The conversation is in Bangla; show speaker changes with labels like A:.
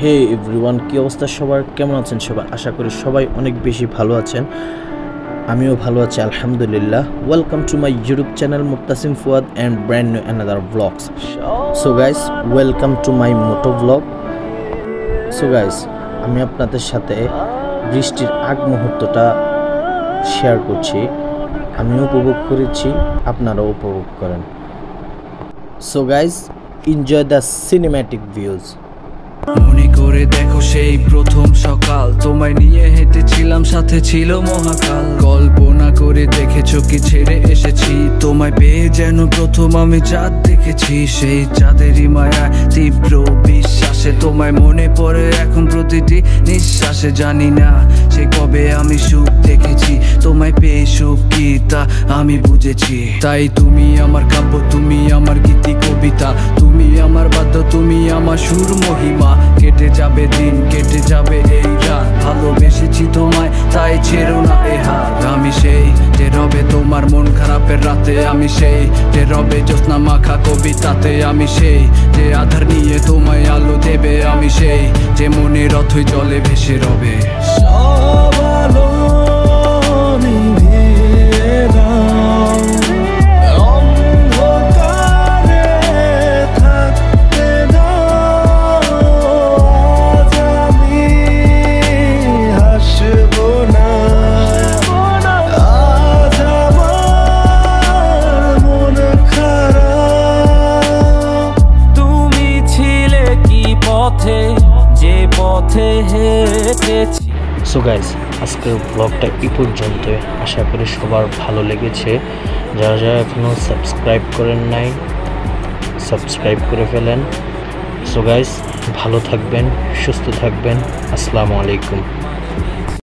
A: হে এভরিওয়ান, কি অবস্থা সবার? কেমন আছেন সবাই? আশা করি সবাই অনেক বেশি ভালো আছেন। আমিও ভালো আছি আলহামদুলিল্লাহ। Welcome to my YouTube channel Muktasim Fuad and brand new another vlogs. So guys, welcome to my moto vlog. So guys, আমি আপনাদের সাথে বৃষ্টির আগ মুহূর্তটা শেয়ার করছি। আমিও উপভোগ করেছি, আপনারাও উপভোগ করেন। So guys, enjoy the cinematic views.
B: মনে করে দেখো সেই প্রথম সকাল, তোমায় নিয়ে হেঁটেছিলাম, সাথে ছিল মহাকাল। কল্পনা করে দেখেছো কি ছেড়ে এসেছি, তোমায় পেয়ে যেন প্রথম আমি চাঁদ দেখেছি। সেই চাঁদেরই মায়া তীব্র বিশ্বাসে তোমায় মনে পড়ে এখন প্রতিটি নিঃশ্বাসে। জানি না সে কবে আমি সুখ দেখেছি, তোমায় পেয়ে সুখ কি তা আমি বুঝেছি। তাই তুমি আমার কাব্য, তুমি আমার গীতি কবিতা, তুমি আমার বাদ্য, তুমি আমার সুর মহিমা। কেটে যাবে দিন, কেটে যাবে এই রাত, ভালোবেসেছি তোমায় তাই ছেড়ো না এ হাত। আমি সেই যে রবে তোমার মন খারাপের রাতে, আমি সেই যে রবে জ্যোৎস্না মাখা কবিতাতে, আমি সেই যে আধার নিয়ে তোমায় আলো দেবে, আমি সেই যে মনের অথই জলে ভেসে রবে। সব আলো নিভিয়ে দাও, অন্ধকারে থাকতে দাও, আজ আমি হাসবো না, আজ আমার মন খারাপ। তুমি ছিলে কি পথে, যে পথে হেঁটেছি।
A: সো গাইস, আজকের ব্লগটা এই পর্যন্ত। আশা করি সবার ভালো লেগেছে। যারা যারা এখনও সাবস্ক্রাইব করেন নাই, সাবস্ক্রাইব করে ফেলেন। সো গাইস, ভালো থাকবেন, সুস্থ থাকবেন। আসসালামু আলাইকুম।